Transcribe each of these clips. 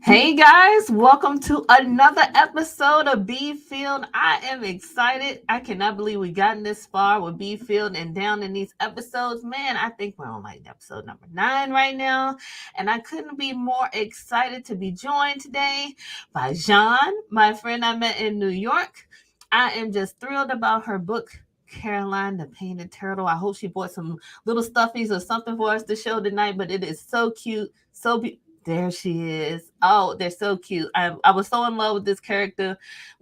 Hey guys, welcome to another episode of Be Filled. I am excited. I cannot believe we gotten this far with Be Filled and down in these episodes. Man, I think we're on like episode number 9 right now. And I couldn't be more excited to be joined today by Jeanne, my friend I met in New York. I am just thrilled about her book, Caroline the Painted Turtle. I hope she bought some little stuffies or something for us to show tonight, but it is so cute, so beautiful. There she is. Oh, they're so cute. I was so in love with this character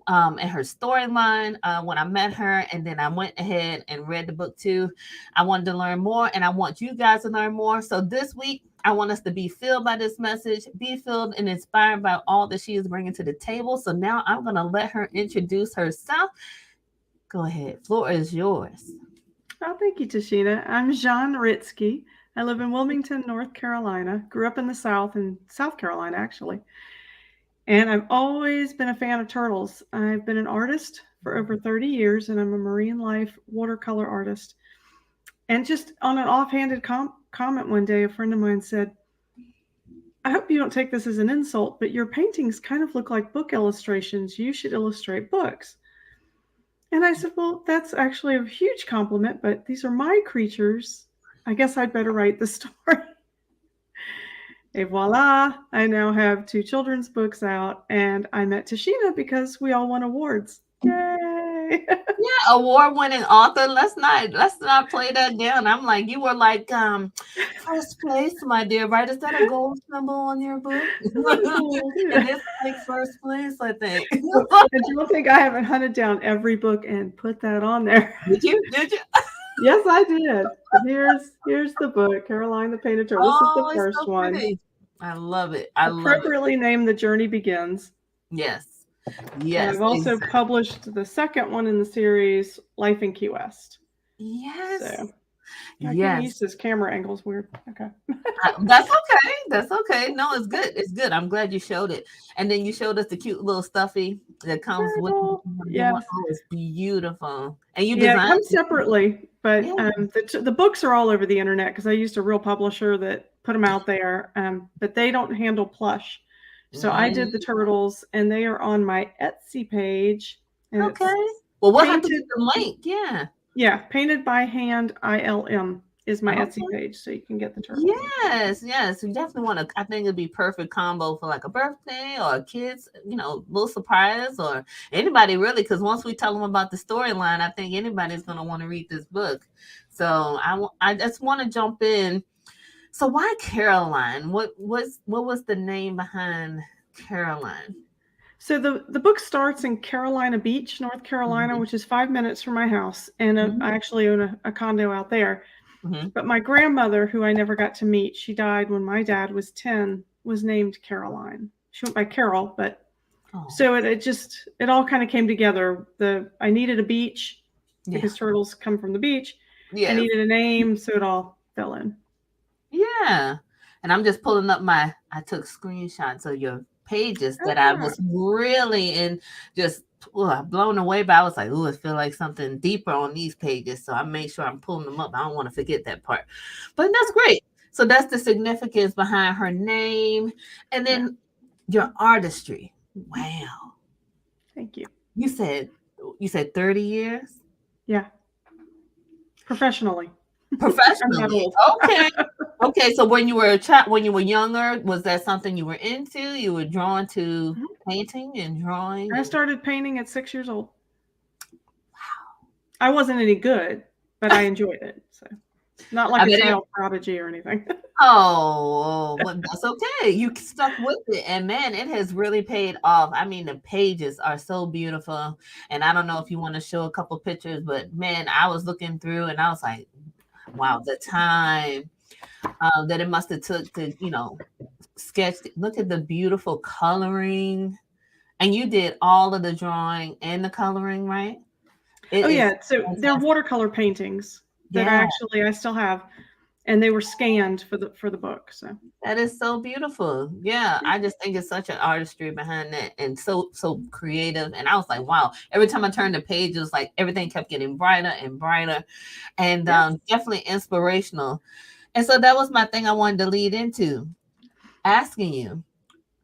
and her storyline when I met her. And then I went ahead and read the book too. I wanted to learn more and I want you guys to learn more. So this week, I want us to be filled by this message, be filled and inspired by all that she is bringing to the table. So now I'm going to let her introduce herself. Go ahead. Floor is yours. Oh, thank you, Tashina. I'm Jeanne Rietzke. I live in Wilmington, North Carolina. Grew up in the South, in South Carolina, actually. And I've always been a fan of turtles. I've been an artist for over 30 years, and I'm a marine life watercolor artist. And just on an offhanded comment one day, a friend of mine said, I hope you don't take this as an insult, but your paintings kind of look like book illustrations. You should illustrate books. And I said, well, that's actually a huge compliment, but these are my creatures. I guess I'd better write the story. Et voila, I now have 2 children's books out, and I met Tashina because we all won awards. Yay! Yeah, award-winning author. Let's not play that down. I'm like, you were like first place, my dear, right? Is that a gold symbol on your book? It is like first place, I think. And don't think I haven't hunted down every book and put that on there. Did you? Did you? Yes, I did. Here's the book, Caroline the Painted Turtle. This is the Oh, it's first so one. pretty. I love it. I love it. Appropriately named The Journey Begins. Yes. And Yes. I've also exactly. published the second one in the series, Life in Key West. Yes. So I Yes. can use this camera angle's weird. Okay. That's okay. That's okay. No, it's good. It's good. I'm glad you showed it. And then you showed us the cute little stuffy that comes with it. Yes. Oh, it's beautiful. And you Yeah, it designed comes it. separately, but Yeah. the books are all over the internet because I used a real publisher that put them out there, but they don't handle plush. So I did the turtles, and they are on my Etsy page. And Okay. Well, we'll have to painted, get the link. Yeah. yeah, Painted by Hand ILM is my Okay. Etsy page, so you can get the turtles. Yes, yes. You definitely want to. I think it'd be perfect combo for like a birthday or a kid's, little surprise or anybody really. Because once we tell them about the storyline, I think anybody's gonna want to read this book. So I just want to jump in. So why Caroline? What was the name behind Caroline? So the book starts in Carolina Beach, North Carolina, Mhm. which is 5 minutes from my house, and Mhm. I actually own a condo out there. Mhm. But my grandmother, who I never got to meet, she died when my dad was 10, was named Caroline. She went by Carol, but Oh, so it all kind of came together. I needed a beach yeah. because turtles come from the beach. I Yes. needed a name, so it all fell in. Yeah. And I'm just pulling up I took screenshots of your pages that I was really just blown away by. I was like, oh, I feel like something deeper on these pages. So I made sure I'm pulling them up. I don't want to forget that part. But that's great. So that's the significance behind her name. And then your artistry. Wow. Thank you. You said 30 years? Yeah. Professionally. I'm not Professionally. old. Okay. Okay, so when you were when you were younger, was that something you were into? You were drawn to painting and drawing? I started painting at 6 years old. Wow. I wasn't any good, but I enjoyed it. So not like a child prodigy or anything. Oh, well, that's okay. You stuck with it, and man, it has really paid off. I mean, the pages are so beautiful, and I don't know if you want to show a couple pictures, but man, I was looking through, and I was like, wow, the time that it must have took to, sketch. Look at the beautiful coloring, and you did all of the drawing and the coloring, right? Yeah. So they're watercolor paintings that I still have, and they were scanned for the book. So that is so beautiful. Yeah, I just think it's such an artistry behind that, and so creative. And I was like, wow. Every time I turned the page, it was like everything kept getting brighter and brighter, and definitely inspirational. And so that was my thing I wanted to lead into, asking you,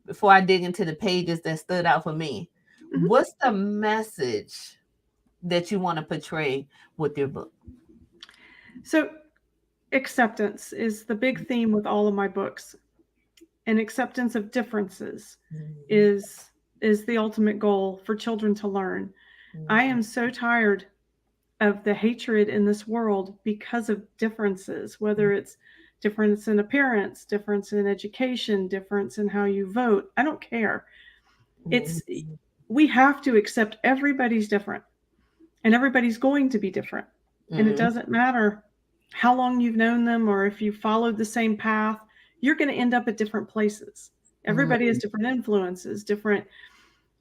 before I dig into the pages that stood out for me, Mhm. what's the message that you want to portray with your book? So, acceptance is the big theme with all of my books, and acceptance of differences Mhm, is is the ultimate goal for children to learn. I mhm, am so tired of the hatred in this world because of differences, whether it's difference in appearance, difference in education, difference in how you vote. I don't care. It's mhm, We have to accept everybody's different and everybody's going to be different. And it mhm, doesn't matter how long you've known them or if you followed the same path, you're going to end up at different places. Everybody has mhm, different influences, different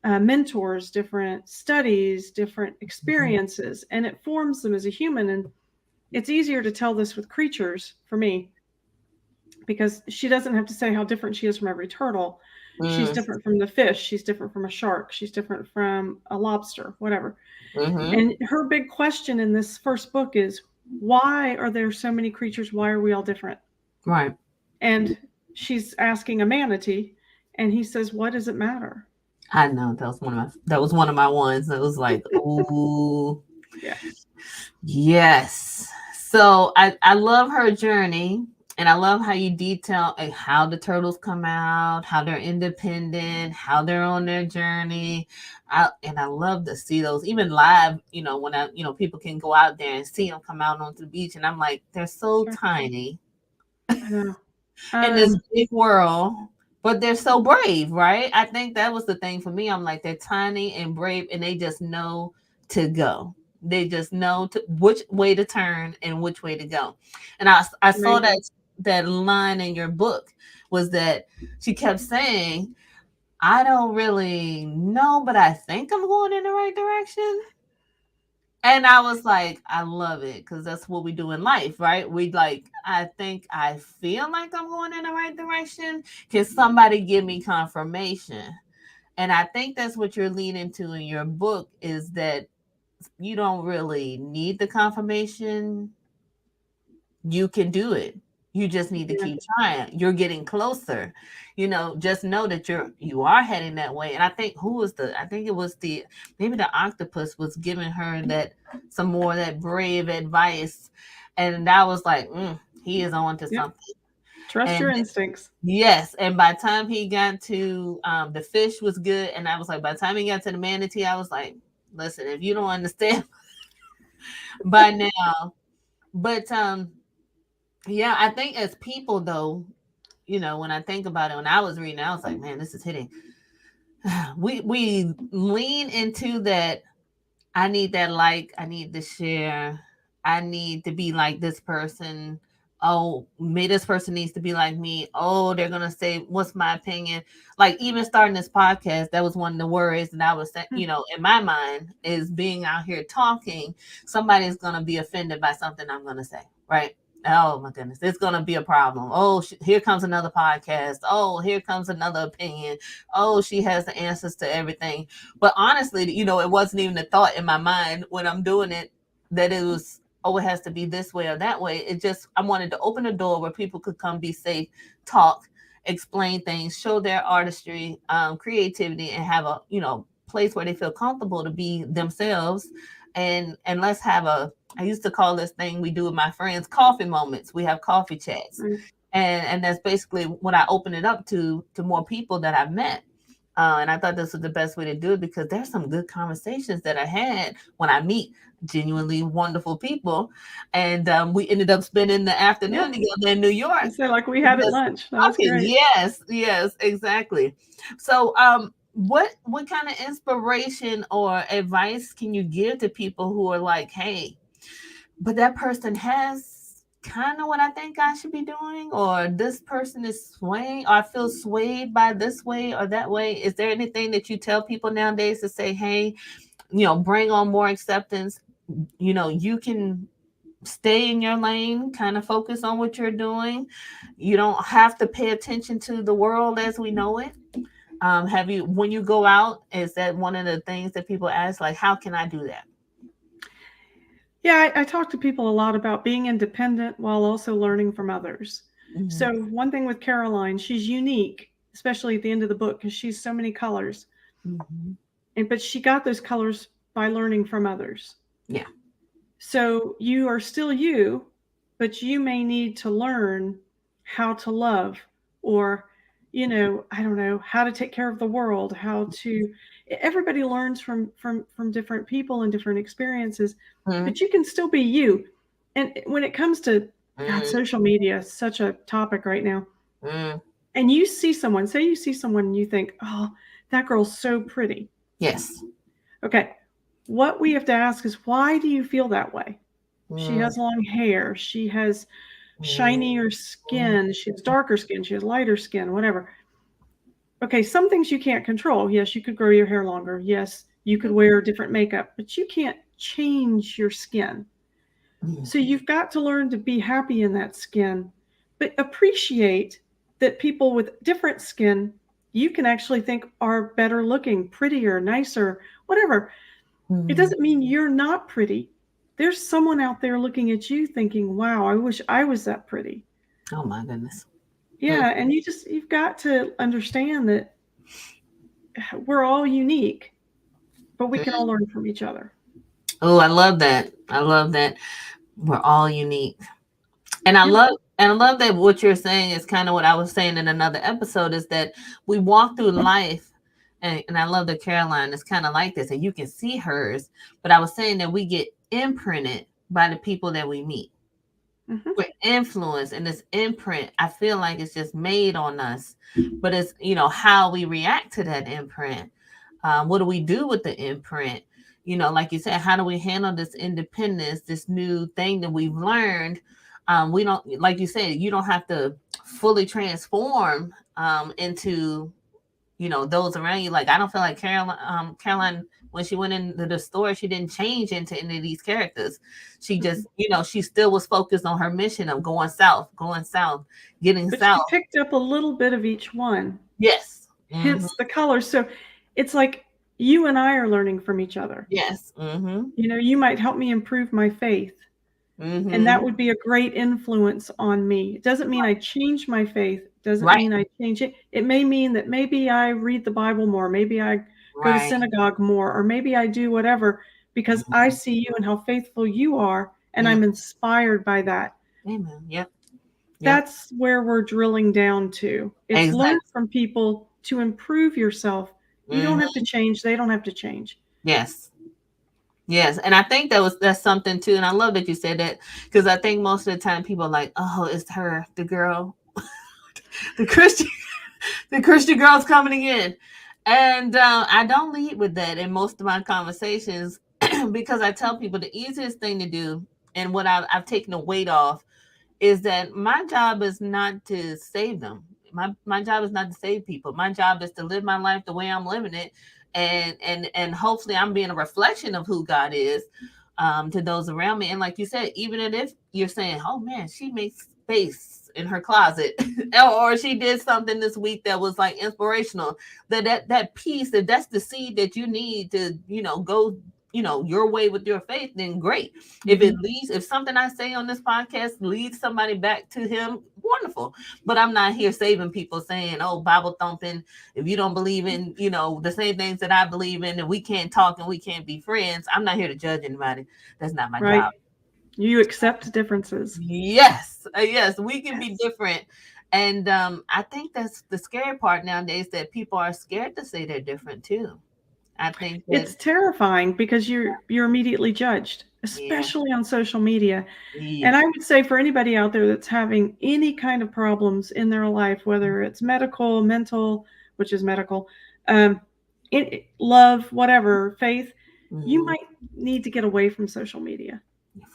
mentors, different studies, different mhm, experiences, and it forms them as a human. And it's easier to tell this with creatures for me because she doesn't have to say how different she is from every turtle. She's mhm, different from the fish. She's different from a shark. She's different from a lobster, whatever. mhm. And her big question in this first book is, why are there so many creatures? Why are we all different? Right. And she's asking a manatee, and he says, what does it matter? I know that was one of my ones. It was like, ooh, Yeah. yes. So I love her journey, and I love how you detail how the turtles come out, how they're independent, how they're on their journey. I love to see those even live. When people can go out there and see them come out onto the beach, and I'm like, they're so Sure. tiny I know. in I this know. big world, but they're so brave, right? I think that was the thing for me. I'm like, they're tiny and brave, and they just know to go. They just know which way to turn and which way to go. And I It's saw amazing. that line in your book was that she kept saying, I don't really know, but I think I'm going in the right direction. And I was like, I love it because that's what we do in life, right? We like, I think I feel like I'm going in the right direction. Can somebody give me confirmation? And I think that's what you're leading to in your book is that you don't really need the confirmation. You can do it. You just need to Yeah. keep trying. You're getting closer. Just know that you are heading that way. And I think I think it was maybe the octopus was giving her that some more of that brave advice. And that was like, he is on to Yep. something. Trust your And instincts. yes, and by the time he got to the fish was good. And I was like, by the time he got to the manatee, I was like, listen, if you don't understand by now, but yeah, I think as people though, when I think about it, when I was reading, I was like, man, this is hitting. We lean into that. I need that like, I need to share, I need to be like this person. Oh, me, this person needs to be like me. Oh, they're gonna say, what's my opinion? Like even starting this podcast, that was one of the worries that I was saying, Hmm. in my mind is being out here talking, somebody's gonna be offended by something I'm gonna say, right? Oh my goodness, it's gonna be a problem. Oh, here comes another podcast. Oh, here comes another opinion. Oh, she has the answers to everything. But honestly, it wasn't even a thought in my mind when I'm doing it that it was, oh, it has to be this way or that way. It just, I wanted to open a door where people could come be safe, talk, explain things, show their artistry, creativity, and have a, place where they feel comfortable to be themselves. And let's have I used to call this thing we do with my friends coffee moments. We have coffee chats. Nice. And that's basically what I open it up to more people that I've met. And I thought this was the best way to do it because there's some good conversations that I had when I meet genuinely wonderful people. And we ended up spending the Yeah. afternoon together in New York. I say like we had at Just lunch. That was talking. great. Yes, yes, exactly. So what kind of inspiration or advice can you give to people who are like, hey, but that person has kind of what I think I should be doing, or this person is swaying, or I feel swayed by this way or that way. Is there anything that you tell people nowadays to say, hey, bring on more acceptance? You can stay in your lane, kind of focus on what you're doing. You don't have to pay attention to the world as we know it. Have you, when you go out, is that one of the things that people ask, like, how can I do that? Yeah, I talk to people a lot about being independent while also learning from others. Mm-hmm. So, one thing with Caroline, she's unique. especially at the end of the book, because she's so many colors. Mm-hmm. But she got those colors by learning from others. Yeah. So you are still you, but you may need to learn how to love, or, I don't know, how to take care of the world, how to. Everybody learns from different people and different experiences, Mm-hmm. but you can still be you. And when it comes to God, social media is such a topic right now. Mm-hmm. And you see someone, say you see someone and you think, oh, that girl's so pretty. Yes. Okay. What we have to ask is, why do you feel that way? She has long hair. She has shinier skin. She has darker skin. She has lighter skin, whatever. Okay, some things you can't control. Yes, you could grow your hair longer. Yes, you could wear different makeup, but you can't change your skin. So you've got to learn to be happy in that skin, but appreciate that people with different skin, you can actually think are better looking, prettier, nicer, whatever. It doesn't mean you're not pretty. There's someone out there looking at you thinking, wow, I wish I was that pretty. Oh my goodness. Yeah, and you've got to understand that we're all unique, but we can all learn from each other. Oh, I love that. I love that. We're all unique. And I Yeah. love that what you're saying is kind of what I was saying in another episode, is that we walk through life, and I love that Caroline is kind of like this, and you can see hers, but I was saying that we get imprinted by the people that we meet. Mm-hmm. We're influenced, and this imprint, I feel like it's just made on us, but it's, how we react to that imprint. What do we do with the imprint? Like you said, how do we handle this independence, this new thing that we've learned? We don't, like you said, you don't have to fully transform into, those around you. Like, I don't feel like Caroline, when she went into the store, she didn't change into any of these characters. She just, she still was focused on her mission of going south, getting But south. she picked up a little bit of each one, Yes. hence the color. So it's like you and I are learning from each other. Yes. You might help me improve my faith. And that would be a great influence on me. It doesn't mean I change my faith. It doesn't Right. mean I change it. It may mean that maybe I read the Bible more. Maybe I go to Right. synagogue more, or maybe I do whatever because I see you and how faithful you are, and I'm inspired by that. Amen. Yep. That's where we're drilling down to. It's Exactly. learn from people to improve yourself. You don't have to change. They don't have to change. Yes. Yes. And I think that's something too. And I love that you said that, because I think most of the time people are like, oh, it's her, the girl, the Christian girl's coming in. And I don't lead with that in most of my conversations because I tell people the easiest thing to do, and what I've taken the weight off, is that my job is not to save them. My job is not to save people. My job is to live my life the way I'm living it, and hopefully I'm being a reflection of who God is to those around me. And like you said, even if you're saying, "Oh man, she makes space in her closet," or she did something this week that was like inspirational, that piece, if that's the seed that you need to go your way with your faith, then great. If it leads, if something I say on this podcast leads somebody back to him, wonderful. But I'm not here saving people saying, oh, Bible thumping, if you don't believe in the same things that I believe in, and we can't talk and we can't be friends. I'm not here to judge anybody. That's not my Right. job. You accept differences. Yes, yes, we can be different. And I think that's the scary part nowadays, that people are scared to say they're different too. I think that, It's terrifying because you're immediately judged, yeah, especially on social media. yeah. And I would say for anybody out there that's having any kind of problems in their life, whether it's medical, mental, which is medical, love, whatever, faith, you might need to get away from social media.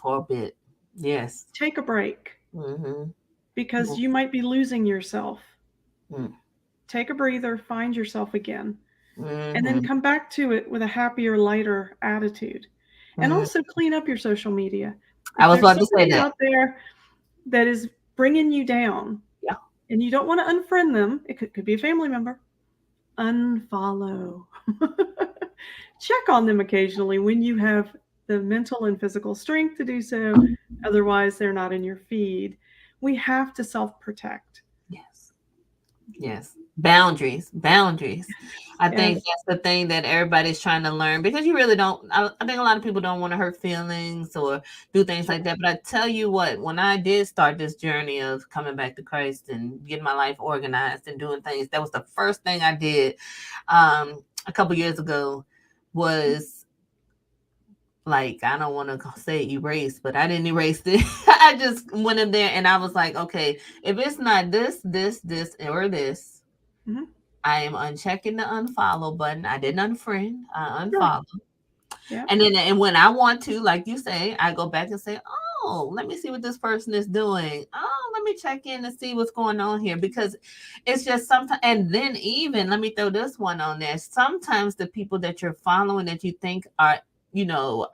For a bit. Yes. Take a break Mm-hmm. because you might be losing yourself. Mm-hmm. Take a breather, find yourself again, and then Mm-hmm. come back to it with a happier, lighter attitude. And Mm-hmm. also clean up your social media. I If was there's about to say somebody that. out there that is bringing you down, Yeah. and you don't want to unfriend them, it could be a family member, unfollow. Check on them occasionally when you have the mental and physical strength to do so. Otherwise, they're not in your feed. We have to self protect. Yes. Yes. Boundaries. I think Yes. that's the thing that everybody's trying to learn because you really don't. I think a lot of people don't want to hurt feelings or do things like Sure. that. But I tell you what, when I did start this journey of coming back to Christ and getting my life organized and doing things, that was the first thing I did a couple years ago was like, I don't want to say erase, but I didn't erase it. I just went in there and I was like, okay, if it's not this, or this, Hmm. I am unchecking the unfollow button. I didn't unfriend, I Right. unfollow. Yeah. And when I want to, like you say, I go back and say, oh, let me see what this person is doing. Oh, let me check in and see what's going on here because it's just sometimes. And then even let me throw this one on there. Sometimes the people that you're following that you think are, you know,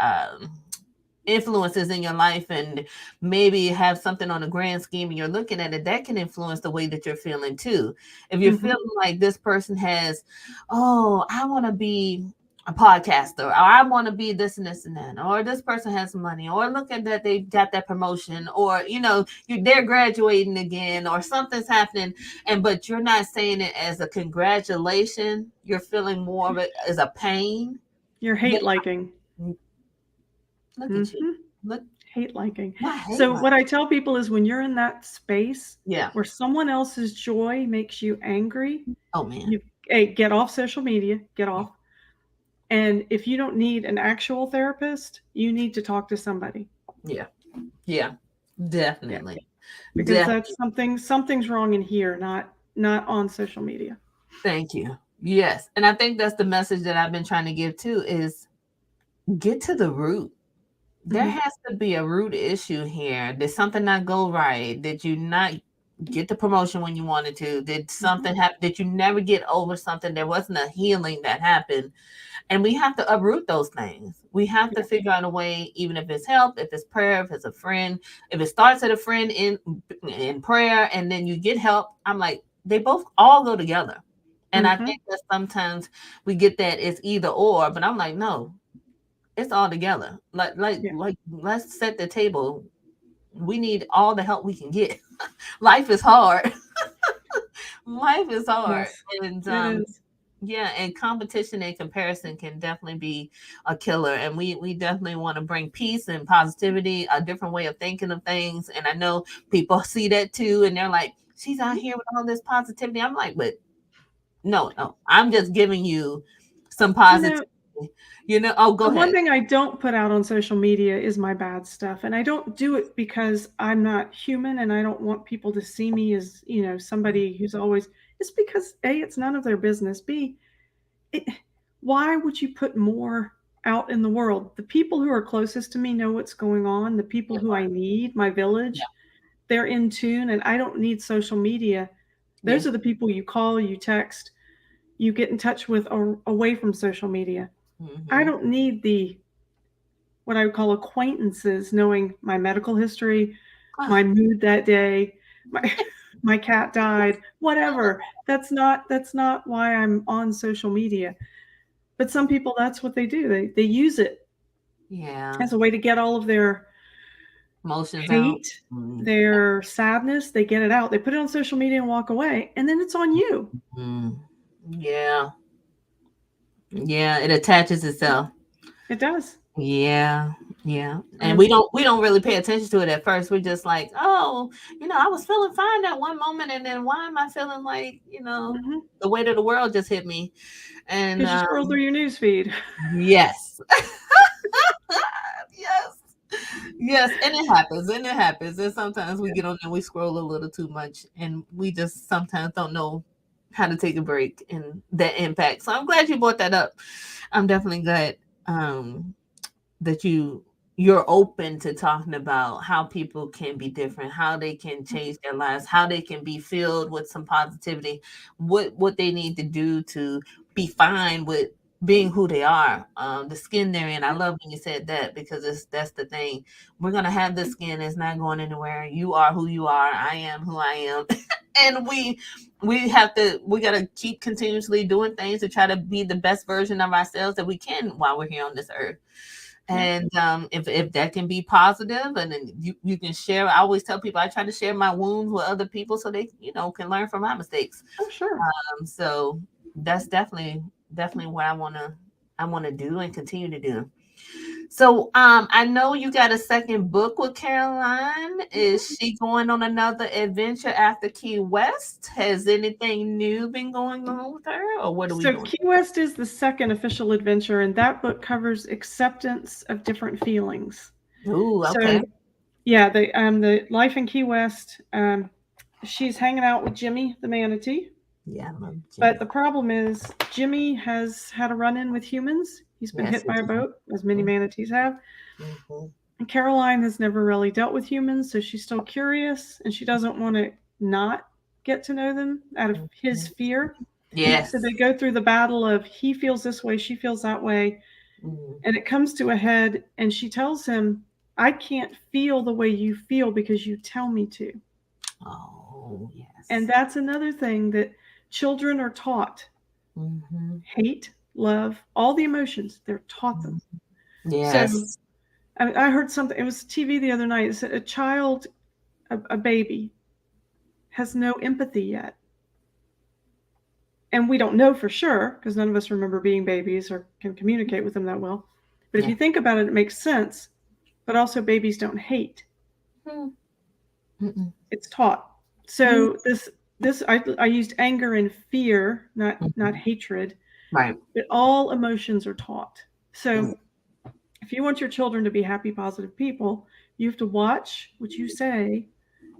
influences in your life and maybe have something on a grand scheme and you're looking at it, that can influence the way that you're feeling too. If you're Hmm. feeling like this person has, oh, I want to be a podcaster, or I want to be this and this and that, or this person has money, or look at that, they got that promotion, or they're graduating again, or something's happening, and but you're not saying it as a congratulation, you're feeling more of it as a pain. You're Then hate liking. look at you. Hmm. Look, Hate liking. I hate So, life. what I tell people is when you're in that space Yeah. where someone else's joy makes you angry, Oh man. you get off social media, get off. And if you don't need an actual therapist, you need to talk to somebody. Yeah. Yeah. Yeah. Definitely. Because that's Definitely. something's wrong in here, not on social media. Thank you. Yes. And I think that's the message that I've been trying to give too is get to the root. There Hmm. has to be a root issue here. Did something not go right? Did you not get the promotion when you wanted to? Did Hmm. something happen? Did you never get over something? There wasn't a healing that happened. And we have to uproot those things. We have to Yeah. figure out a way, even if it's help, if it's prayer, if it's a friend, if it starts at a friend in prayer and then you get help. I'm like, they both all go together. And I Hmm. think that sometimes we get that it's either or, but I'm like, no, it's all together. Yeah. Let's set the table. We need all the help we can get. Life is hard. Life is hard. Yes. And It is. yeah, and competition and comparison can definitely be a killer. And we definitely want to bring peace and positivity, a different way of thinking of things. And I know people see that too, and they're like, she's out here with all this positivity. I'm like, but no, no, I'm just giving you some You positivity. know, Oh, go the one ahead. thing I don't put out on social media is my bad stuff. And I don't do it because I'm not human and I don't want people to see me as, somebody who's always, it's because A, it's none of their business. B, it, why would you put more out in the world? The people who are closest to me know what's going on. The people Yeah, who I need, my yeah, village, they're in tune and I don't need social media. yeah. Those are the people you call, you text, you get in touch with away from social media. I Mm-hmm. don't need the what I would call acquaintances knowing my medical history, my Ah, mood that day, my my cat died, whatever. That's not why I'm on social media. But some people that's what they do. They use it yeah. as a way to get all of their Emotions out. hate, Mm, their sadness, they get it out. They put it on social media and walk away, and then it's on you. mm. Yeah, yeah. It attaches itself. It does. Yeah, yeah. And we And don't really pay attention to it at first. We're just like, oh, I was feeling fine at one moment, and then why am I feeling like, mhm, the weight of the world just hit me? And because you scroll through your news feed. yes, yes, yes, and it happens, and it happens. And sometimes we get on and we scroll a little too much, and we just sometimes don't know how to take a break and that impact. So I'm glad you brought that up. I'm definitely glad. Um, that you're open to talking about how people can be different, how they can change their lives, how they can be filled with some positivity, what they need to do to be fine with being who they are, the skin they're in. I love when you said that because that's the thing. We're gonna have this skin. It's not going anywhere. You are who you are. I am who I am, and we gotta keep continuously doing things to try to be the best version of ourselves that we can while we're here on this earth. And if that can be positive, and then you can share. I always tell people I try to share my wounds with other people so they can learn from my mistakes. Oh, sure. So that's definitely what I want to do and continue to do. So I know you got a second book with Caroline. Is she going on another adventure after Key West? Has anything new been going on with her, or what are we So doing? Key West is the second official adventure, and that book covers acceptance of different feelings. Ooh, okay. So yeah, the life in Key West. She's hanging out with Jimmy the manatee, Yeah, I love but Jimmy. the problem is Jimmy has had a run-in with humans. He's been Yes, hit it by a is. boat, as many manatees have. Mhm. And Caroline has never really dealt with humans, so she's still curious, and she doesn't want to not get to know them out of his Mhm. fear. So Yes. they go through the battle of he feels this way, she feels that way, Mhm. and it comes to a head, and she tells him, I can't feel the way you feel because you tell me to. Oh, And yes. that's another thing that children are taught. Hmm. Hate, love, all the emotions, they're taught them. So Yes. I heard something, it was TV the other night, it said a child, a baby, has no empathy yet. And we don't know for sure because none of us remember being babies or can communicate with them that well. But if Yeah. you think about it, it makes sense. But also, babies don't hate; Mm. Mm-mm. it's taught. Mm. So I used anger and fear, not hatred. Right. But all emotions are taught. So Mm. if you want your children to be happy, positive people, you have to watch what you say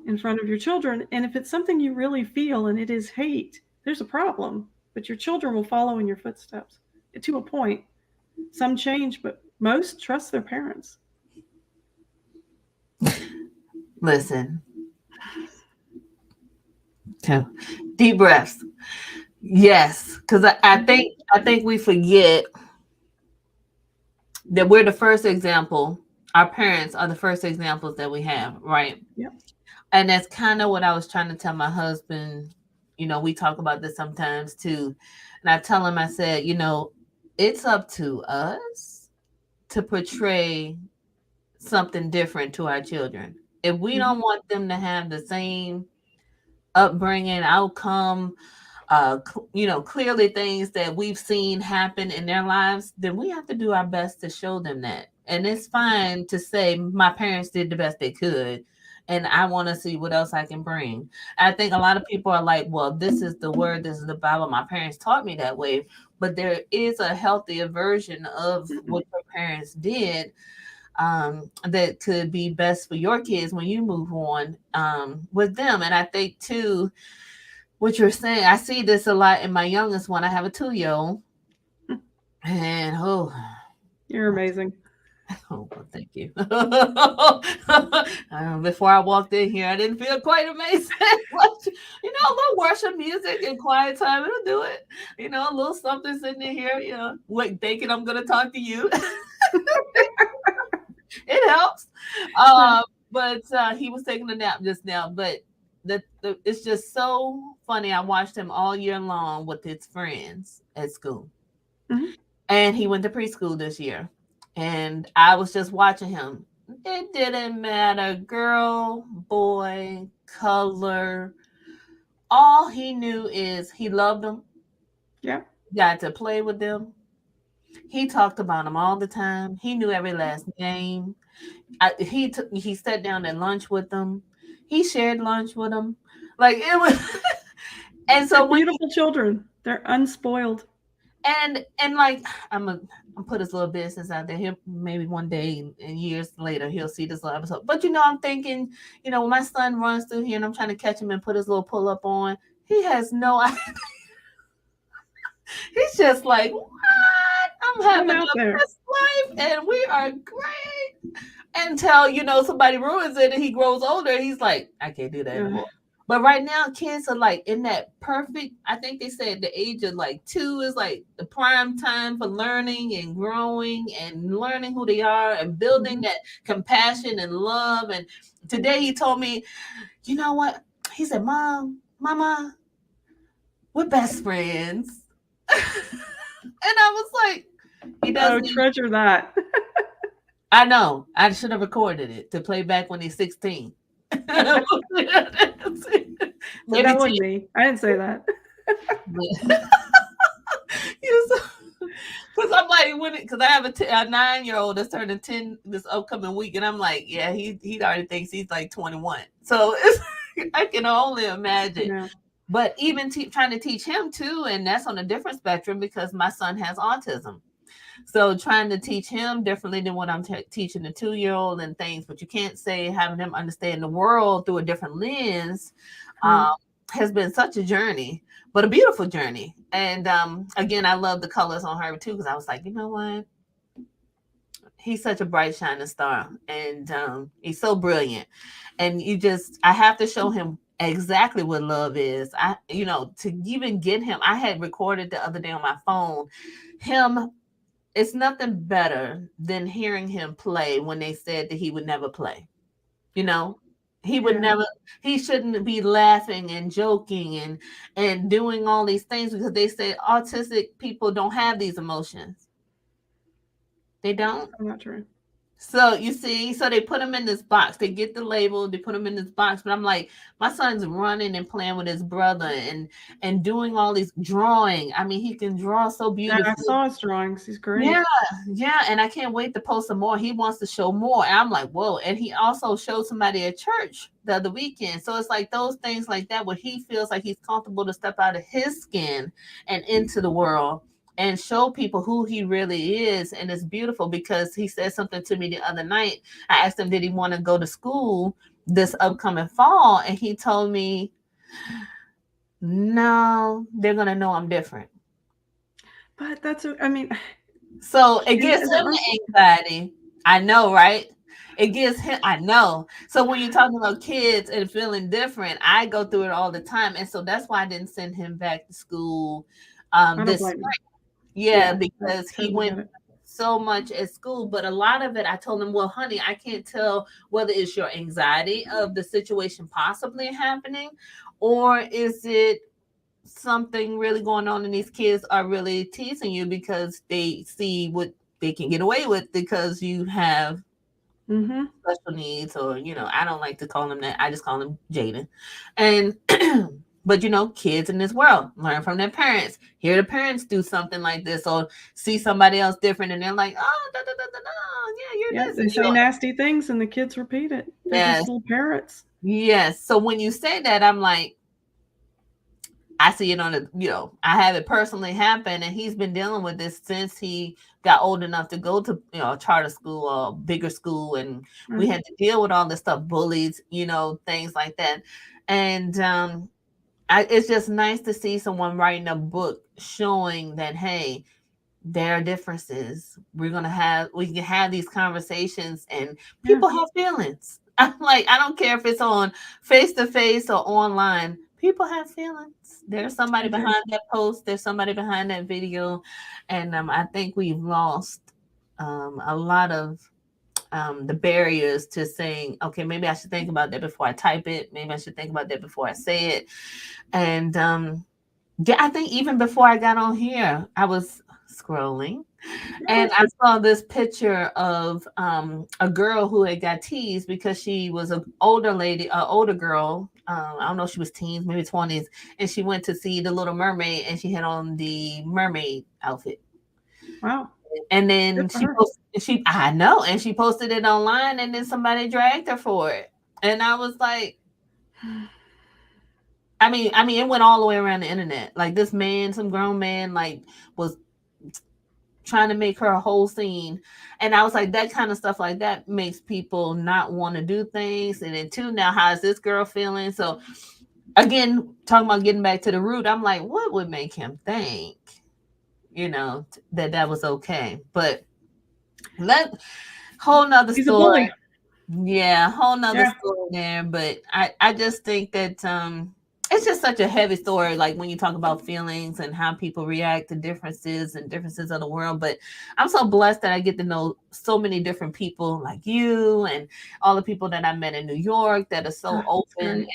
in front of your children. And if it's something you really feel and it is hate, there's a problem. But your children will follow in your footsteps to a point. Some change, but most trust their parents. Listen. Okay. Deep breaths. Yes, because I think we forget that we're the first example. Our parents are the first examples that we have, right? Yep. And that's kind of what I was trying to tell my husband. We talk about this sometimes too. And I tell him, I said, it's up to us to portray something different to our children. If we Mm-hmm. don't want them to have the same upbringing, outcome, clearly things that we've seen happen in their lives, then we have to do our best to show them that. And it's fine to say my parents did the best they could, and I want to see what else I can bring. I think a lot of people are like, well, this is the word, this is the Bible. My parents taught me that way. But there is a healthier version of what your parents did, that could be best for your kids when you move on, with them. And I think too, what you're saying, I see this a lot in my youngest one. I have a 2-year old, and You're amazing. well, thank you. Before I walked in here, I didn't feel quite amazing. But, a little worship music and quiet time, it'll do it. A little something sitting in here, wait, thinking I'm gonna talk to you. It helps. But he was taking a nap just now. But it's just so funny. I watched him all year long with his friends at school, Mm-hmm. and he went to preschool this year. And I was just watching him. It didn't matter, girl, boy, color. All he knew is he loved them, Yeah. got to play with them. He talked about them all the time. He knew every last name. He sat down at lunch with them. He shared lunch with them. Like it was, and They're so when beautiful children. They're unspoiled. and like I'm put his little business out there. He'll maybe one day and years later he'll see this little episode. But I'm thinking, when my son runs through here and I'm trying to catch him and put his little pull up on, he has no idea. He's just like, what? I'm I'm having out the there. best life and we are great. Until somebody ruins it and he grows older, he's like, I can't do that Yeah. anymore. But right now, kids are like in that perfect. I think they said the age of like 2 is like the prime time for learning and growing and learning who they are and building Mm-hmm. that compassion and love. And today he told me, you know what? He said, Mama, we're best friends. And I was like, he Oh, doesn't even treasure that. I know. I should have recorded it to play back when he's 16. Maybe But that 10. wasn't me. I didn't say that. Because I'm like, because I have a 9-year-old that's turning 10 this upcoming week, and I'm like, yeah, he already thinks he's like 21. So it's, I can only imagine. Yeah. But even trying to teach him too, and that's on a different spectrum because my son has autism. So trying to teach him differently than what I'm teaching the 2-year-old and things, but you can't say having him understand the world through a different lens Right. um, has been such a journey, but a beautiful journey. And again, I love the colors on her too because I was like, you know what? He's such a bright shining star, and he's so brilliant. And I have to show him exactly what love is. To even get him, I had recorded the other day on my phone him. It's nothing better than hearing him play when they said that he would never play. You know, he would Yeah. never, he shouldn't be laughing and joking and doing all these things because they say autistic people don't have these emotions. They don't. I'm not true. So you see, so they put him in this box. They get the label, they put him in this box. But I'm like, my son's running and playing with his brother and doing all these drawing. I mean, he can draw so Yeah, I beautifully. saw his drawings. He's Yeah, great. yeah, and I can't wait to post some more. He wants to show more. And I'm like, whoa. And he also showed somebody at church the other weekend. So it's like those things like that where he feels like he's comfortable to step out of his skin and into the world and show people who he really is. And it's beautiful because he said something to me the other night. I asked him, did he want to go to school this upcoming fall? And he told me, no, they're going to know I'm different. But I mean, So it and gives there him are the anxiety. I know, right? It gives him, I know. So when you're talking about kids and feeling different, I go through it all the time. And so that's why I didn't send him back to school I don't this blame you. spring. Yeah, Yeah, I because he totally went get it. so much at school. But a lot of it, I told him, well, honey, I can't tell whether it's your anxiety of the situation possibly happening or is it something really going on and these kids are really teasing you because they see what they can get away with because you have Mhm. special needs or I don't like to call them that. I just call them Jaden. And but kids in this world learn from their parents. Hear the parents do something like this or see somebody else different and they're like, oh, da, da, da, da, da. Yeah, you're Yeah, this. they say nasty things and the kids repeat it. They're Yes, just little parrots. yes. So when you say that, I'm like, I see it on I have it personally happen, and he's been dealing with this since he got old enough to go to, a charter school or bigger school, and we Right. had to deal with all this stuff, bullies, things like that. And it's just nice to see someone writing a book showing that, hey, there are differences. We can have these conversations, and Yeah. people have feelings. I'm like, I don't care if it's on face to face or online. People have feelings. There's somebody They do. behind that post. There's somebody behind that video, and I think we've lost a lot of the barriers to saying, okay, maybe I should think about that before I type it. Maybe I should think about that before I say it. And yeah, I think even before I got on here, I was scrolling and I saw this picture of a girl who had got teased because she was an older lady, an older girl. I don't know, she was teens, maybe 20s, and she went to see the Little Mermaid, and she had on the mermaid outfit. Wow. And Good then for her. I know, and she posted it online, and then somebody dragged her for it, and I was like, I mean, it went all the way around the internet. Like this man, some grown man, like was trying to make her a whole scene. And I was like, that kind of stuff like that makes people not want to do things. And then two, now how is this girl feeling? So again, talking about getting back to the root, I'm like, what would make him think, that was okay? But let whole nother He's a story. bully. Yeah, whole nother Yeah. story there. But I just think that it's just such a heavy story, like when you talk about feelings and how people react to differences and differences of the world. But I'm so blessed that I get to know so many different people like you and all the people that I met in New York that are so That's open. And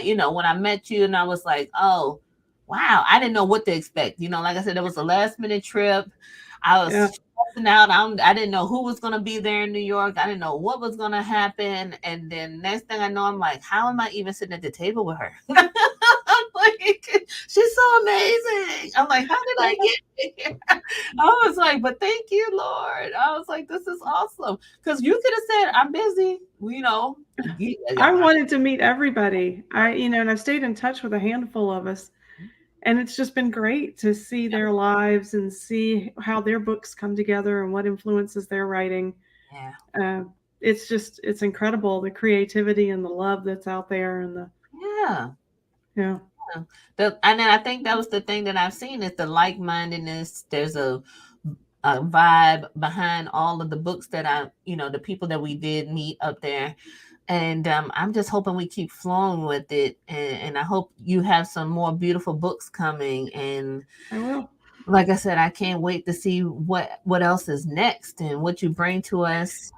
great. when I met you and I was like, oh wow, I didn't know what to expect. Like I said, it was a last minute trip. I was Yeah. stressing out. I didn't know who was going to be there in New York. I didn't know what was going to happen. And then next thing I know, I'm like, how am I even sitting at the table with her? I'm like, she's so amazing. I'm like, how did I get here? I was like, but thank you, Lord. I was like, this is awesome. Because you could have said, I'm busy. I wanted to meet everybody. And I've stayed in touch with a handful of us. And it's just been great to see their lives and see how their books come together and what influences they're writing. Yeah. It's incredible, the creativity and the love that's out there and yeah. Yeah. And then I think that was the thing that I've seen is the like-mindedness. There's a vibe behind all of the books that the people that we did meet up there. And I'm just hoping we keep flowing with it. And I hope you have some more beautiful books coming. And I will. Like I said, I can't wait to see what else is next and what you bring to us.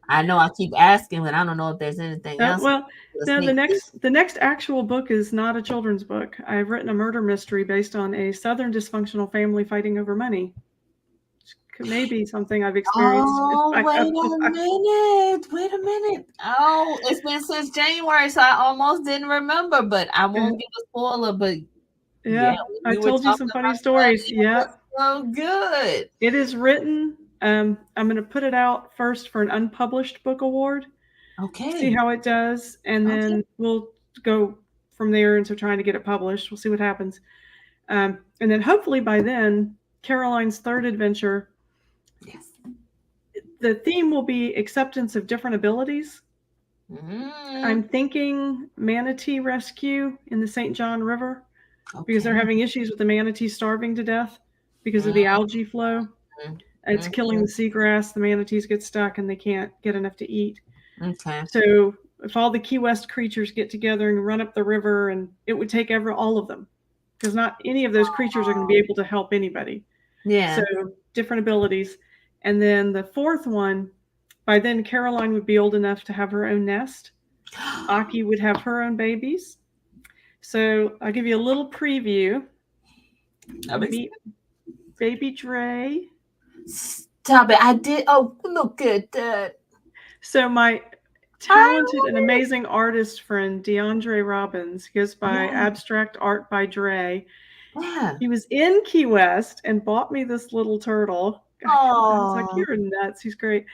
I know I keep asking, but I don't know if there's anything else. Well, no, the next actual book is not a children's book. I've written a murder mystery based on a Southern dysfunctional family fighting over money. Maybe something I've experienced. Oh, wait a minute. Oh, it's been since January, so I almost didn't remember, but I won't give a spoiler, but yeah I told you some funny stories. Yeah. So good. It is written. I'm going to put it out first for an unpublished book award. Okay. See how it does, and then we'll go from there into trying to get it published. We'll see what happens. And then hopefully by then, Caroline's third adventure, yes, the theme will be acceptance of different abilities. I'm thinking manatee rescue in the St. John River because they're having issues with the manatees starving to death because of the algae flow. It's killing the seagrass. The manatees get stuck and they can't get enough to eat. Okay. So if all the Key West creatures get together and run up the river, and it would take all of them, because not any of those creatures are going to be able to help anybody. Yeah. So different abilities. And then the fourth one, by then Caroline would be old enough to have her own nest. Aki would have her own babies. So I'll give you a little preview. Meet baby Dre. Stop it. I did. Oh, look at that. So my talented and amazing artist friend, DeAndre Robbins, goes by Abstract Art by Dre. Yeah. He was in Key West and bought me this little turtle. I was like, you're nuts. He's great.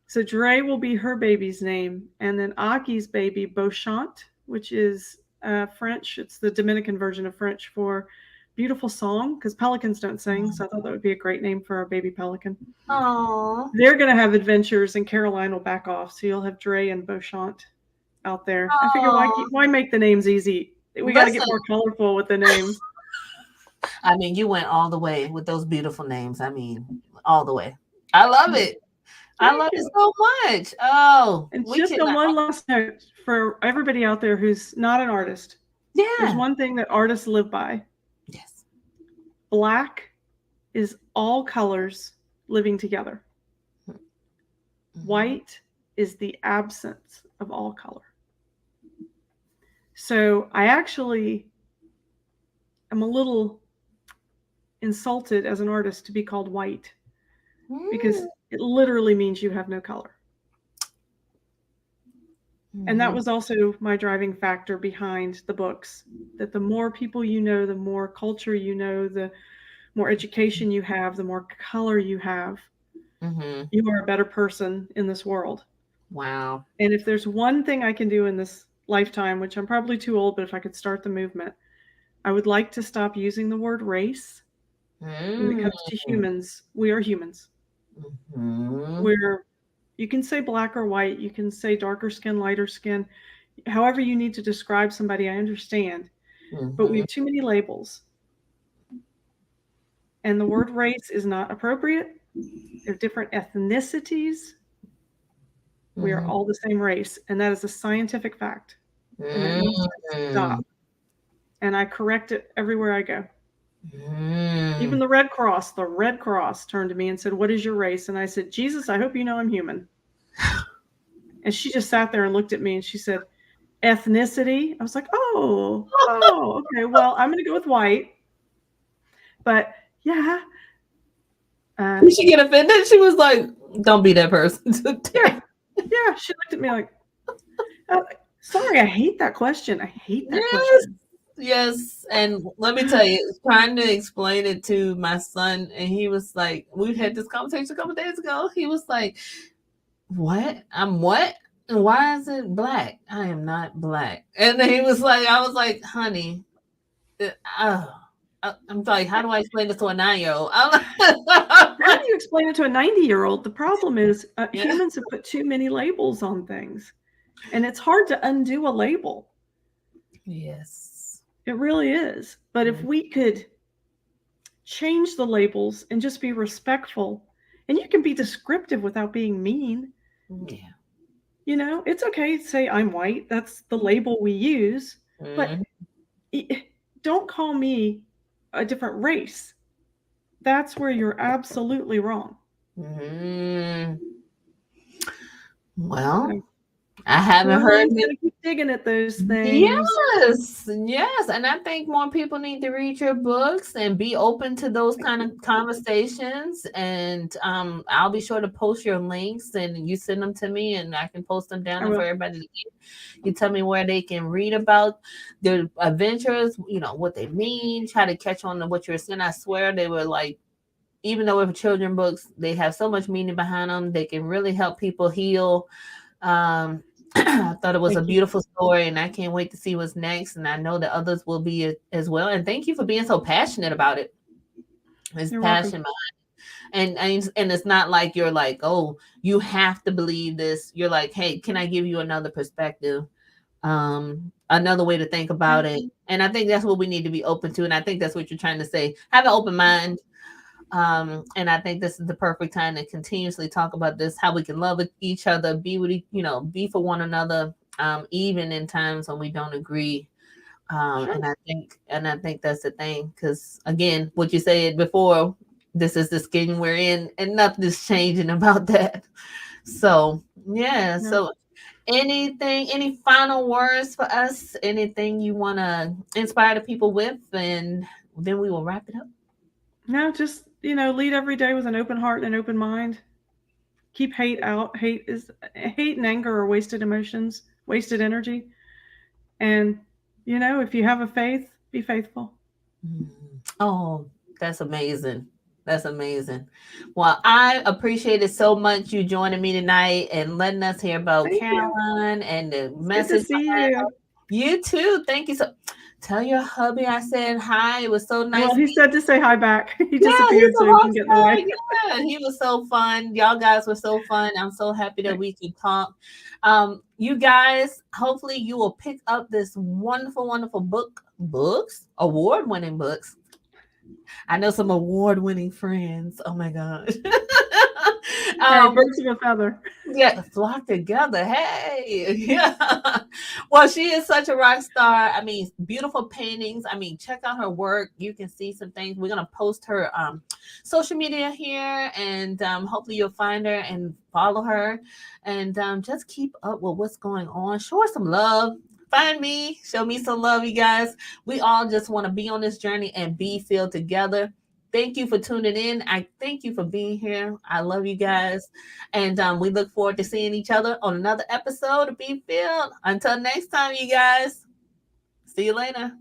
So Dre will be her baby's name. And then Aki's baby, Beauchamp, which is French. It's the Dominican version of French for beautiful song, because pelicans don't sing. So I thought that would be a great name for our baby pelican. Aww. They're going to have adventures, and Caroline will back off. So you'll have Dre and Beauchamp out there. I figure why make the names easy? We got to get more colorful with the names. I mean, you went all the way with those beautiful names. I mean, all the way. I love it. I love it so much. Oh, and just on one last note for everybody out there who's not an artist. Yeah. There's one thing that artists live by. Yes. Black is all colors living together. White is the absence of all color. So I actually am a little insulted as an artist to be called white, because it literally means you have no color. And that was also my driving factor behind the books, that the more people you know, the more culture you know, the more education you have, the more color you have, you are a better person in this world. Wow. And if there's one thing I can do in this lifetime, which I'm probably too old, but if I could start the movement, I would like to stop using the word race. When it comes to humans, we are humans. You can say black or white, you can say darker skin, lighter skin, however you need to describe somebody, I understand. But we have too many labels. And the word race is not appropriate. There are different ethnicities. We are all the same race, and that is a scientific fact. And that needs to stop. And I correct it everywhere I go. Even the Red Cross turned to me and said, "What is your race?" And I said, "Jesus, I hope you know I'm human." And she just sat there and looked at me and she said, "Ethnicity?" I was like, oh, okay. Well, I'm going to go with white. But yeah, Did she get offended? She was like, "Don't be that person today." Yeah. She looked at me like, sorry, I hate that question. I hate that Yes, question. yes. And let me tell you, trying to explain it to my son, and he was like, we had this conversation a couple days ago. He was like, "What? I'm what? And why is it black? I am not black." And then he was like, I was like, "Honey, oh." I'm like, how do I explain this to a 9-year-old? How do you explain it to a 90-year-old? The problem is Yeah. humans have put too many labels on things, and it's hard to undo a label. Yes. It really is. But if we could change the labels and just be respectful, and you can be descriptive without being mean. Yeah. You know, it's okay to say I'm white. That's the label we use. But don't call me a different race. That's where you're absolutely wrong. Well, So, I haven't heard everyone's it. gonna keep digging at those things. Yes, yes. And I think more people need to read your books and be open to those kind of conversations. And I'll be sure to post your links and you send them to me and I can post them down I there for will. everybody to get. You tell me where they can read about their adventures, what they mean, try to catch on to what you're saying. I swear they were like, even though with children books, they have so much meaning behind them. They can really help people heal. I thought it was a Thank you. beautiful story, and I can't wait to see what's next. And I know that others will be as well. And thank you for being so passionate about it. It's You're welcome. passion, and it's not like you're like, oh, you have to believe this. You're like, hey, can I give you another perspective, another way to think about it? And I think that's what we need to be open to. And I think that's what you're trying to say. Have an open mind. And I think this is the perfect time to continuously talk about this, how we can love each other, be for one another, even in times when we don't agree. Sure. And I think that's the thing. Because again, what you said before, this is the skin we're in, and nothing's changing about that. So yeah. No. So any final words for us? Anything you want to inspire the people with, and then we will wrap it up. No, just, lead every day with an open heart and an open mind. Keep hate out. Hate and anger are wasted emotions, wasted energy. And, if you have a faith, be faithful. Oh, that's amazing. That's amazing. Well, I appreciate it so much you joining me tonight and letting us hear about Thank you. Caroline and the It's good to message see behind her. you. You too. Thank you so. Tell your hubby I said hi. It was so nice. Well, he said to say hi back. He Yeah, he's disappeared, a so he rock didn't get in the star. way. Yeah, he was so fun. Y'all guys were so fun. I'm so happy that we could talk. You guys, hopefully you will pick up this wonderful, wonderful books, award-winning books. I know some award-winning friends. Oh my gosh. Hey, birds of a feather. Yeah, flock together. Hey, yeah. Well, she is such a rock star. I mean, beautiful paintings. I mean, check out her work. You can see some things. We're gonna post her social media here, and hopefully you'll find her and follow her, and just keep up with what's going on. Show her some love. Find me, show me some love, you guys. We all just want to be on this journey and be filled together. Thank you for tuning in. I thank you for being here. I love you guys. And we look forward to seeing each other on another episode of Be Filled. Until next time, you guys. See you later.